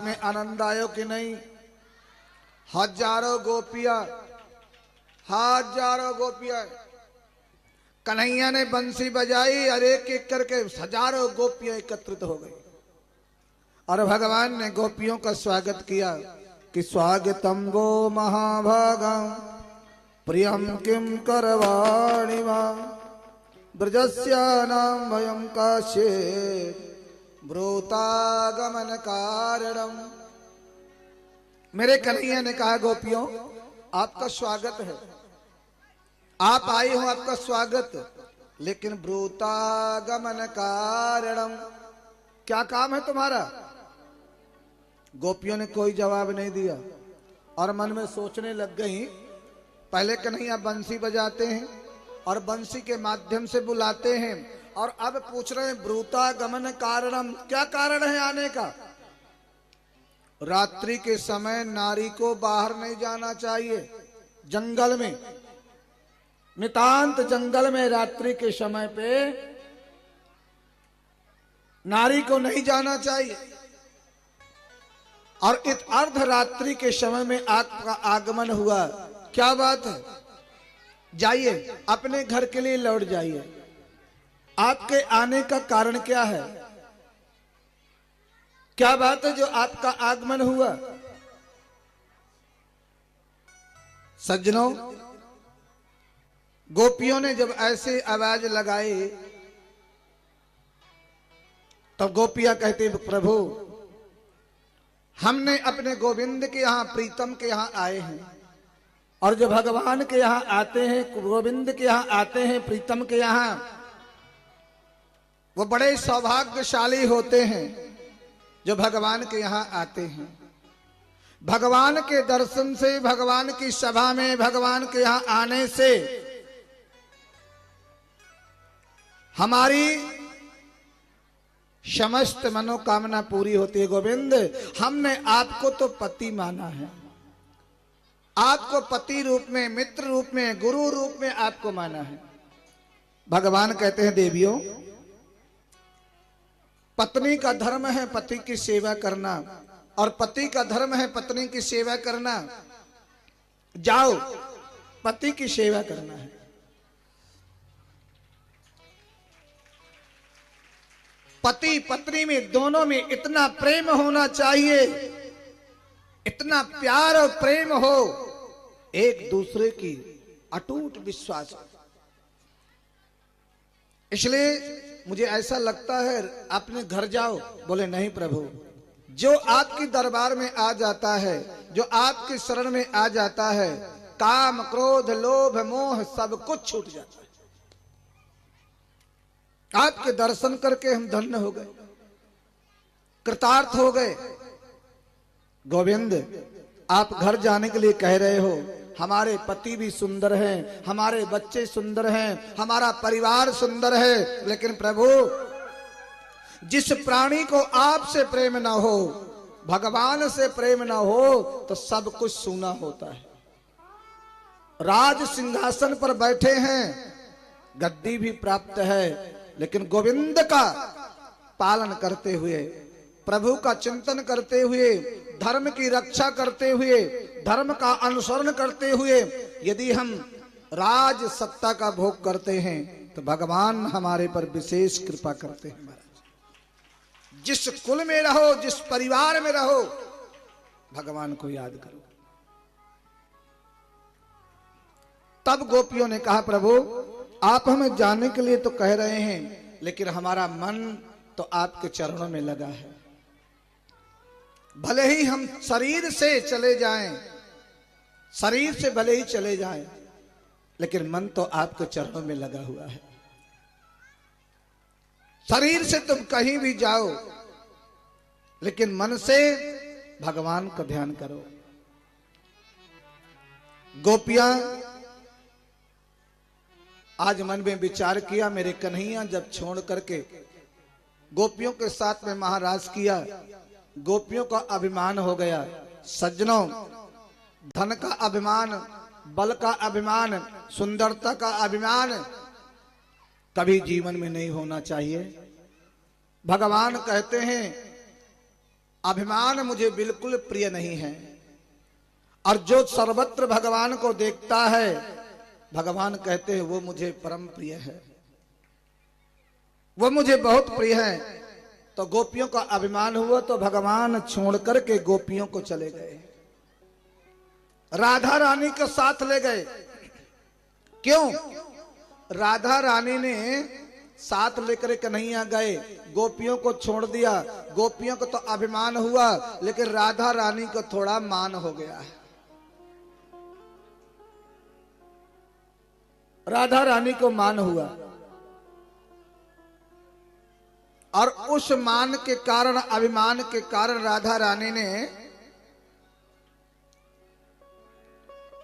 में आनंद आयो कि नहीं। हजारों गोपियां कन्हैया ने बंसी बजाई और एक एक करके हजारों गोपियां एकत्रित हो गई और भगवान ने गोपियों का स्वागत किया कि स्वागतम गो महाभागम प्रियम किम करवाणि वा ब्रजस्य नाम वयं काश्ये ब्रूतागमन कारणम। मेरे कन्हैया ने कहा गोपियों आपका स्वागत है, आप आई हो, आपका स्वागत, लेकिन ब्रूतागमन कारणम, क्या काम है तुम्हारा। गोपियों ने कोई जवाब नहीं दिया और मन में सोचने लग गई। पहले कन्हैया बंसी बजाते हैं और बंसी के माध्यम से बुलाते हैं और अब पूछ रहे हैं ब्रूतागमन कारणम, क्या कारण है आने का। रात्रि के समय नारी को बाहर नहीं जाना चाहिए, जंगल में, नितांत जंगल में रात्रि के समय पे नारी को नहीं जाना चाहिए। और इस अर्धरात्रि के समय में आपका आगमन हुआ, क्या बात है, जाइए अपने घर के लिए लौट जाइए। आपके आने का कारण क्या है, क्या बात है जो आपका आगमन हुआ। सज्जनों, गोपियों ने जब ऐसे आवाज लगाई तब गोपियां कहती प्रभु हमने अपने गोविंद के यहां, प्रीतम के यहां आए हैं, और जो भगवान के यहां आते हैं, गोविंद के यहां आते हैं, प्रीतम के यहां, वो बड़े सौभाग्यशाली होते हैं जो भगवान के यहां आते हैं। भगवान के दर्शन से, भगवान की सभा में, भगवान के यहां आने से हमारी समस्त मनोकामना पूरी होती है। गोविंद हमने आपको तो पति माना है, आपको पति रूप में, मित्र रूप में, गुरु रूप में आपको माना है। भगवान कहते हैं देवियों, पत्नी का धर्म है पति की सेवा करना और पति का धर्म है पत्नी की सेवा करना। जाओ पति की सेवा करना है। पति पत्नी में, दोनों में इतना प्रेम होना चाहिए, इतना प्यार और प्रेम हो, एक दूसरे की अटूट विश्वास। इसलिए मुझे ऐसा लगता है अपने घर जाओ। बोले नहीं प्रभु, जो आपकी दरबार में आ जाता है, जो आपकी शरण में आ जाता है, काम क्रोध लोभ मोह सब कुछ छूट जाता है। आपके दर्शन करके हम धन्य हो गए, कृतार्थ हो गए। गोविंद आप घर जाने के लिए कह रहे हो, हमारे पति भी सुंदर हैं, हमारे बच्चे सुंदर हैं, हमारा परिवार सुंदर है, लेकिन प्रभु जिस प्राणी को आपसे प्रेम ना हो, भगवान से प्रेम ना हो, तो सब कुछ सूना होता है। राज सिंहासन पर बैठे हैं, गद्दी भी प्राप्त है, लेकिन गोविंद का पालन करते हुए, प्रभु का चिंतन करते हुए, धर्म की रक्षा करते हुए, धर्म का अनुसरण करते हुए यदि हम राज सत्ता का भोग करते हैं तो भगवान हमारे पर विशेष कृपा करते हैं। महाराज, जिस कुल में रहो, जिस परिवार में रहो, भगवान को याद करो। तब गोपियों ने कहा प्रभु आप हमें जाने के लिए तो कह रहे हैं, लेकिन हमारा मन तो आपके चरणों में लगा है। भले ही हम शरीर से चले जाएं, शरीर से भले ही चले जाएं, लेकिन मन तो आपके चरणों में लगा हुआ है। शरीर से तुम कहीं भी जाओ, लेकिन मन से भगवान का ध्यान करो। गोपियां आज मन में विचार किया, मेरे कन्हैया जब छोड़ करके गोपियों के साथ में महाराज किया, गोपियों का अभिमान हो गया। सज्जनों, धन का अभिमान, बल का अभिमान, सुंदरता का अभिमान कभी जीवन में नहीं होना चाहिए। भगवान कहते हैं अभिमान मुझे बिल्कुल प्रिय नहीं है। और जो सर्वत्र भगवान को देखता है, भगवान कहते हैं वो मुझे परम प्रिय है, वो मुझे बहुत प्रिय है। तो गोपियों का अभिमान हुआ तो भगवान छोड़ करके गोपियों को चले गए, राधा रानी के साथ ले गए। क्यों? राधा रानी ने साथ लेकर कन्हैया गए, गोपियों को छोड़ दिया। गोपियों को तो अभिमान हुआ, लेकिन राधा रानी को थोड़ा मान हो गया है। राधा रानी को मान हुआ, और उस मान के कारण, अभिमान के कारण राधा रानी ने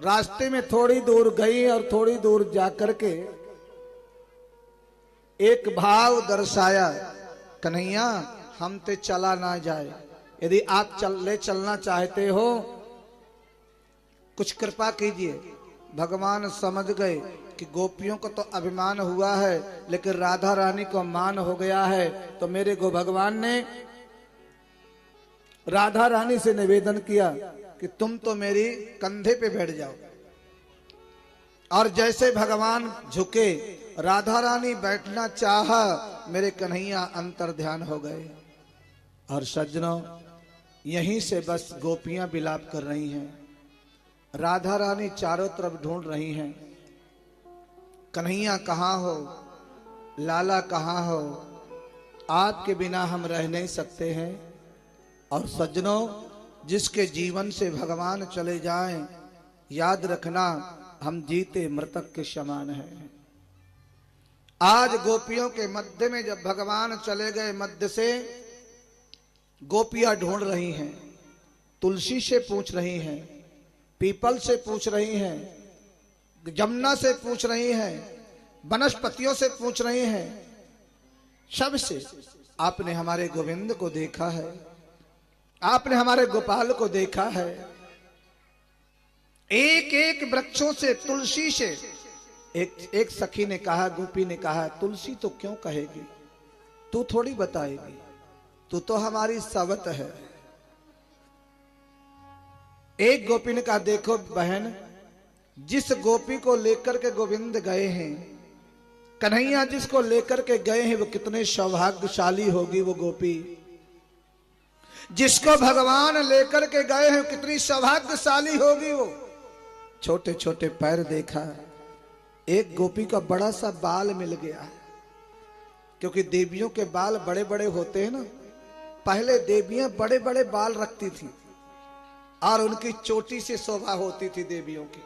रास्ते में थोड़ी दूर गई और थोड़ी दूर जाकर के एक भाव दर्शाया, कन्हैया हम ते चला ना जाए, यदि आप चलना चाहते हो कुछ कृपा कीजिए। भगवान समझ गए कि गोपियों को तो अभिमान हुआ है, लेकिन राधा रानी को मान हो गया है। तो मेरे को भगवान ने राधा रानी से निवेदन किया कि तुम तो मेरी कंधे पे बैठ जाओ। और जैसे भगवान झुके, राधा रानी बैठना चाहा, मेरे कन्हैया अंतर ध्यान हो गए। और सज्जनों, यहीं से बस गोपियां विलाप कर रही हैं, राधा रानी चारों तरफ ढूंढ रही हैं, कन्हैया कहाँ हो, लाला कहाँ हो, आपके बिना हम रह नहीं सकते हैं। और सज्जनों, जिसके जीवन से भगवान चले जाएं, याद रखना हम जीते मृतक के समान हैं। आज गोपियों के मध्य में जब भगवान चले गए, मध्य से गोपियां ढूंढ रही हैं, तुलसी से पूछ रही हैं, पीपल से पूछ रही हैं, जमुना से पूछ रही हैं, वनस्पतियों से पूछ रही हैं, सबसे। आपने हमारे गोविंद को देखा है, आपने हमारे गोपाल को देखा है। एक एक वृक्षों से, तुलसी से, एक सखी ने कहा, गोपी ने कहा, तुलसी तो क्यों कहेगी, तू थोड़ी बताएगी, तू तो हमारी सवत है। एक गोपी ने कहा, देखो बहन, जिस गोपी को लेकर के गोविंद गए हैं, कन्हैया जिसको लेकर के गए हैं, वो कितने सौभाग्यशाली होगी वो गोपी। जिसको भगवान लेकर के गए हैं, कितनी सौभाग्यशाली होगी वो। छोटे छोटे पैर देखा, एक गोपी का बड़ा सा बाल मिल गया, क्योंकि देवियों के बाल बड़े बड़े होते हैं ना। पहले देवियां बड़े बड़े बाल रखती थी और उनकी चोटी से शोभा होती थी देवियों की।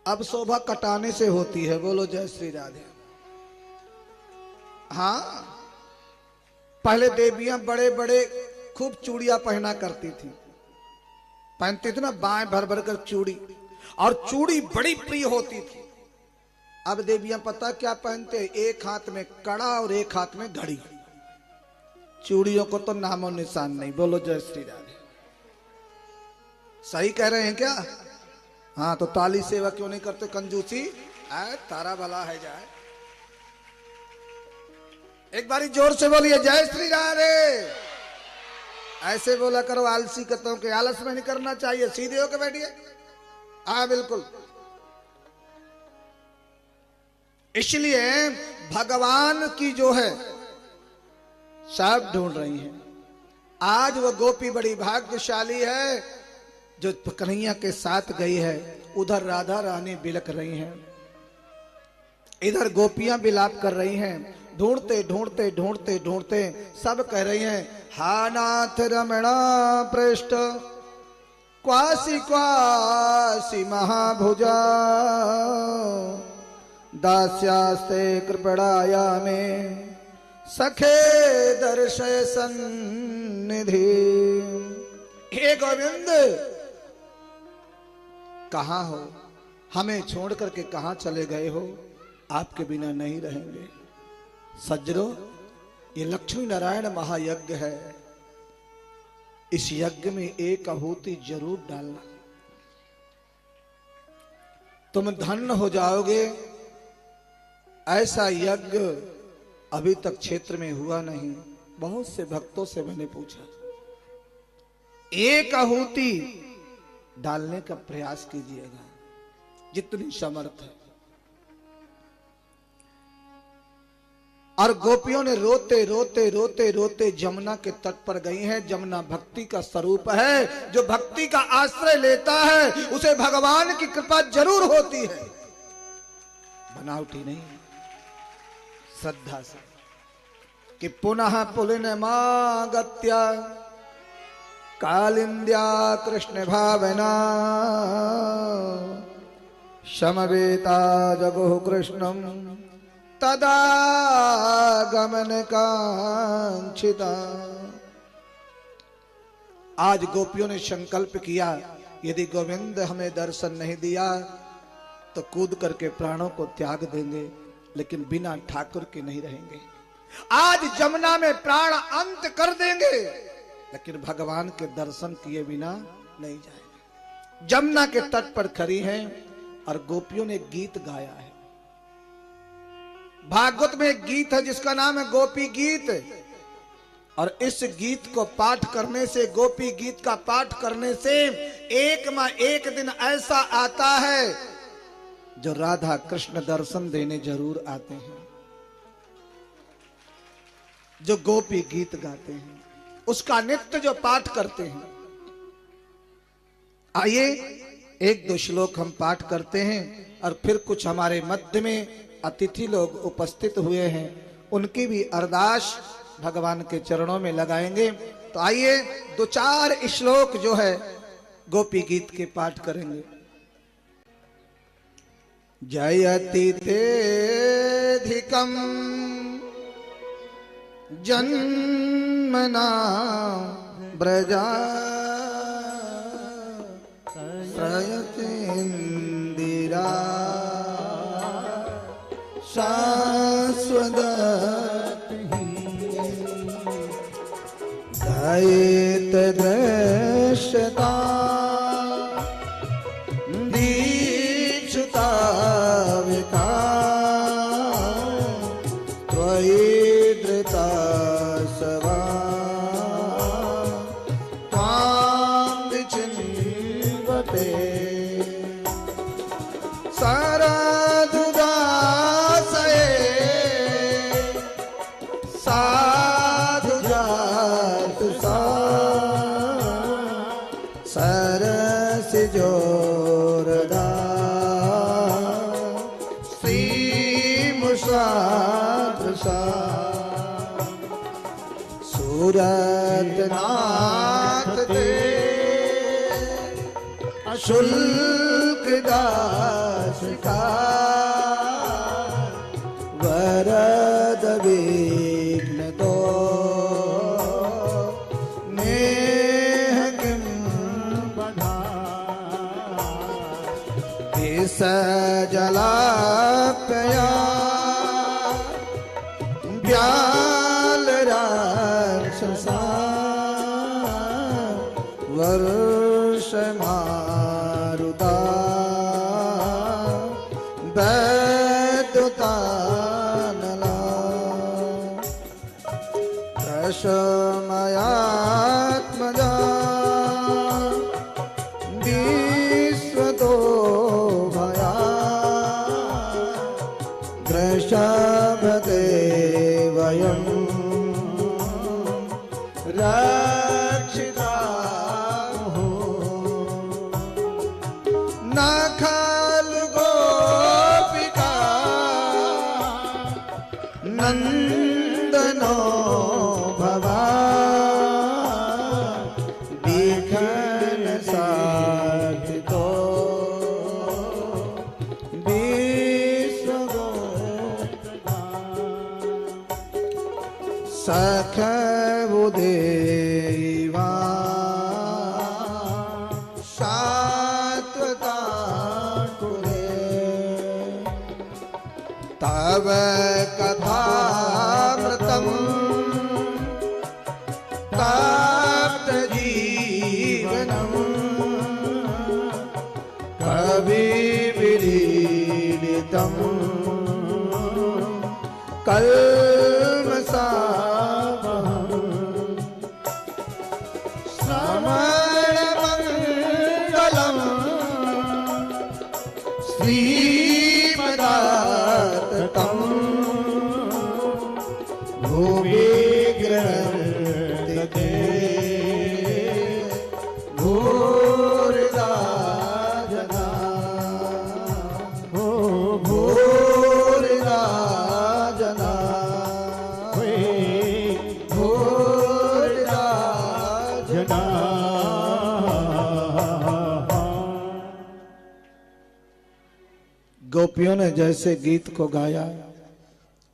अब शोभा कटाने से होती है। बोलो जय श्री राधे। हाँ, पहले देवियां बड़े बड़े खूब चूड़ियां पहना करती थी, पहनती थी ना बाएं भर भर कर चूड़ी, और चूड़ी बड़ी प्रिय होती थी। अब देवियां पता क्या पहनते, एक हाथ में कड़ा और एक हाथ में घड़ी। चूड़ियों को तो नामो निशान नहीं। बोलो जय श्री राधे। सही कह रहे हैं क्या? हाँ, तो ताली सेवा क्यों नहीं करते? कंजूसी तारा भला है जाए। एक बारी जोर से बोलिए जय श्री राधे। ऐसे बोला करो, आलसी कतों के आलस में नहीं करना चाहिए, सीधे होकर बैठिए। हाँ बिल्कुल। इसलिए भगवान की जो है सब ढूंढ रही हैं। आज वो गोपी बड़ी भाग्यशाली है जो कन्हैया के साथ गई है। उधर राधा रानी बिलक रही हैं, इधर गोपियां विलाप कर रही हैं। ढूंढते ढूंढते ढूंढते ढूंढते सब कह रही हैं, हा नाथ रमणा पृष्ठ क्वासी क्वासी महाभुजा दास्यास्ते कृपणाया में सखे दर्शय सन्निधि। हे गोविंद, कहाँ हो? हमें छोड़ करके कहाँ चले गए हो? आपके बिना नहीं रहेंगे। सज्जनों, ये लक्ष्मी नारायण महायज्ञ है। इस यज्ञ में एक आहुति जरूर डालना, तुम धन्य हो जाओगे। ऐसा यज्ञ अभी तक क्षेत्र में हुआ नहीं। बहुत से भक्तों से मैंने पूछा, एक आहुति डालने का प्रयास कीजिएगा जितनी समर्थ है। और गोपियों ने रोते रोते रोते रोते जमुना के तट पर गई हैं। जमुना भक्ति का स्वरूप है। जो भक्ति का आश्रय लेता है उसे भगवान की कृपा जरूर होती है, बनावटी नहीं, श्रद्धा से। कि पुनः पुलिनमागत्य कालिंद्या कृष्ण भावना समवेता जगुः कृष्णम तदा गमन कांक्षिता। आज गोपियों ने संकल्प किया, यदि गोविंद हमें दर्शन नहीं दिया तो कूद करके प्राणों को त्याग देंगे, लेकिन बिना ठाकुर के नहीं रहेंगे। आज जमुना में प्राण अंत कर देंगे, लेकिन भगवान के दर्शन किए बिना नहीं जाएंगे। जमुना के तट पर खड़ी हैं और गोपियों ने गीत गाया है। भागवत में एक गीत है जिसका नाम है गोपी गीत। और इस गीत को पाठ करने से, गोपी गीत का पाठ करने से एक दिन ऐसा आता है जो राधा कृष्ण दर्शन देने जरूर आते हैं। जो गोपी गीत गाते हैं, उसका नित्य जो पाठ करते हैं। आइए एक दो श्लोक हम पाठ करते हैं और फिर कुछ हमारे मध्य में अतिथि लोग उपस्थित हुए हैं, उनकी भी अरदास भगवान के चरणों में लगाएंगे। तो आइए दो चार श्लोक जो है गोपी गीत के पाठ करेंगे। जयति तेधिकम जन्मना ब्रजा प्रयति इंदिरा शाश्वत दयित दृश्यता दीक्षुता विकार त्वयि धृता सवा त्वां विचिन्वते जोरदा श्री मुसाफसा सूरत नाथ ते अशुल्क दास का वरद विघ्न दो जलापया व्याल राक्षसा वर्ष मारुता वैद्युता नला रसमयात्मजा विश्वतो शब्दे वयं रक्षिता न खलु गोपिका नंदनो भवा विघ्न साधितो सखवुदेवा शाश्वता कुले तव कथामृतं तप्त जीवनं कविविलीलितं कल्मषापहं श्रमण श्रीमदाततं भूमि गृहते भूरिदा जना भूरिदा जना भूरिदा जना। गोपियों ने जैसे गीत को गाया,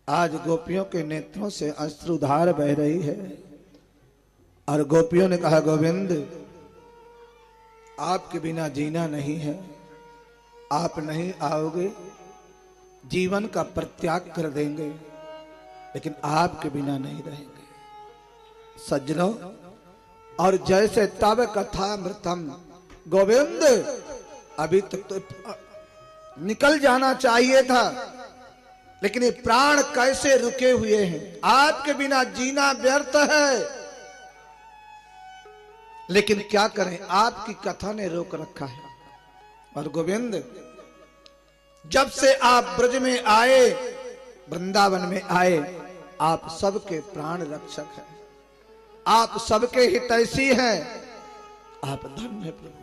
आज गोपियों के नेत्रों से अश्रुधार बह रही है। और गोपियों ने कहा, गोविंद आपके बिना जीना नहीं है, आप नहीं आओगे जीवन का परित्याग कर देंगे, लेकिन आपके बिना नहीं रहेंगे। सज्जनों, और जैसे तब कथामृतम, गोविंद अभी तक तो निकल जाना चाहिए था, लेकिन ये प्राण कैसे रुके हुए हैं, आपके बिना जीना व्यर्थ है। लेकिन क्या करें, आपकी कथा ने रोक रखा है। और गोविंद जब से आप ब्रज में आए, वृंदावन में आए, आप सबके प्राण रक्षक हैं, आप सबके हितैषी हैं, आप धन्य प्रभु।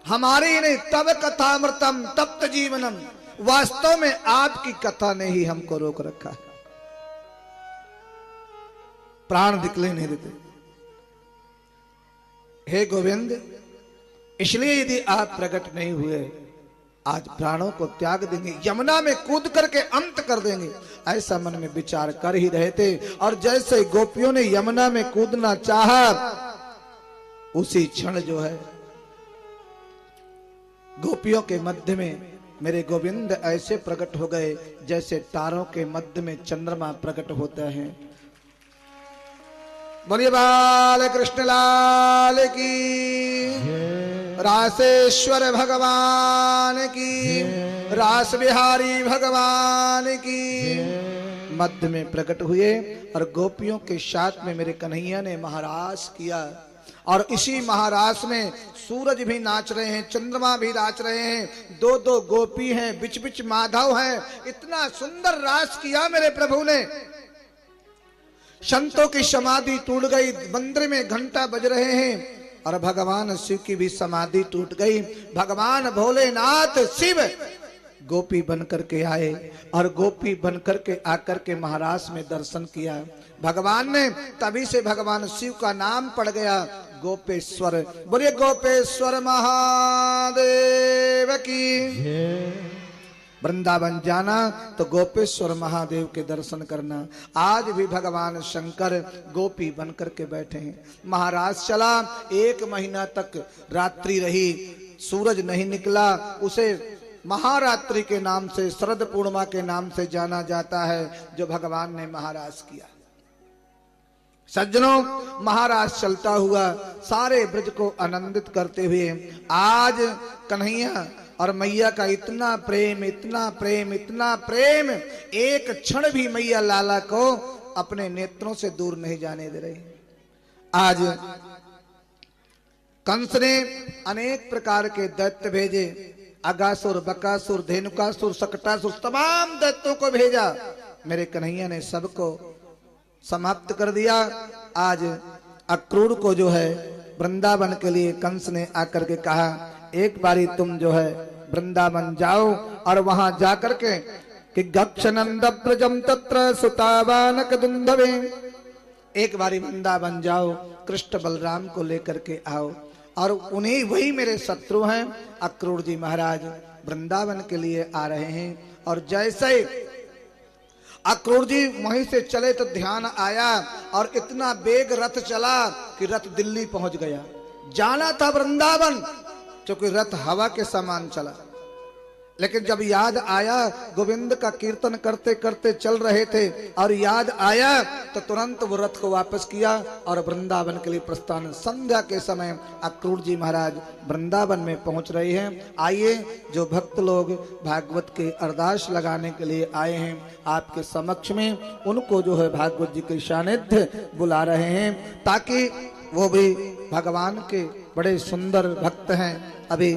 हमारे ही नहीं, तब कथामृतम तप्त जीवनम, वास्तव में आपकी कथा ने ही हमको रोक रखा है, प्राण निकले नहीं देते। हे गोविंद, इसलिए यदि आप प्रकट नहीं हुए, आज प्राणों को त्याग देंगे, यमुना में कूद करके अंत कर देंगे, ऐसा मन में विचार कर ही रहे थे। और जैसे गोपियों ने यमुना में कूदना चाहा, उसी क्षण जो है गोपियों के मध्य में मेरे गोविंद ऐसे प्रकट हो गए जैसे तारों के मध्य में चंद्रमा प्रकट होता है। बोलिए बाल कृष्ण लाल की, रासेश्वर भगवान की, रास बिहारी भगवान की। मध्य में प्रकट हुए और गोपियों के साथ में मेरे कन्हैया ने महारास किया। और इसी महारास में सूरज भी नाच रहे हैं, चंद्रमा भी नाच रहे हैं, दो दो गोपी हैं, बिच बिच माधव हैं। इतना सुंदर रास किया मेरे प्रभु ने। संतों की समाधि टूट गई, मंदिर में घंटा बज रहे हैं और भगवान शिव की भी समाधि टूट गई। भगवान भोलेनाथ शिव गोपी बन करके आए और गोपी बन करके आकर के महाराज में दर्शन किया भगवान ने। तभी से भगवान शिव का नाम पड़ गया गोपेश्वर। बोलिए गोपेश्वर महादेव की। वृंदावन जाना तो गोपेश्वर महादेव के दर्शन करना। आज भी भगवान शंकर गोपी बन करके बैठे हैं। महाराज चला, 1 महीना तक रात्रि रही, सूरज नहीं निकला। उसे महारात्रि के नाम से, शरद पूर्णिमा के नाम से जाना जाता है, जो भगवान ने महाराज किया। सज्जनों, महाराज चलता हुआ सारे ब्रज को आनंदित करते हुए, आज कन्हैया और मैया का इतना प्रेम, इतना प्रेम, इतना प्रेम, एक क्षण भी मैया लाला को अपने नेत्रों से दूर नहीं जाने दे रही। आज कंस ने अनेक प्रकार के दैत्य भेजे, अगासुर, बकासुर, धेनुकासुर, शकटासुर, तमाम दैत्यों को भेजा। मेरे कन्हैया ने सबको समाप्त कर दिया। आज अक्रूर को जो है वृंदावन के लिए कंस ने आकर के कहा, एक बारी तुम जो है वृंदावन जाओ और वहां जाकर के कि गक्षनंद ब्रजम तत्र सुतावानक दुंधवे, एक बारी वृंदावन जाओ, कृष्ण बलराम को लेकर के आओ। और उन्हीं, वही मेरे शत्रु हैं अक्रूर जी महाराज, वृंदावन के लिए आ रहे हैं। और जैसे अक्रूर जी वहीं से चले तो ध्यान आया और इतना वेग रथ चला कि रथ दिल्ली पहुंच गया। जाना था वृंदावन, क्योंकि रथ हवा के समान चला। लेकिन जब याद आया, गोविंद का कीर्तन करते करते चल रहे थे और याद आया तो तुरंत वो रथ को वापस किया और वृंदावन के लिए प्रस्थान। संध्या के समय अक्रूर जी महाराज वृंदावन में पहुंच रहे हैं। आइए, जो भक्त लोग भागवत के अरदास लगाने के लिए आए हैं आपके समक्ष में, उनको जो है भागवत जी के सानिध्य बुला रहे हैं, ताकि वो भी भगवान के बड़े सुंदर भक्त हैं। अभी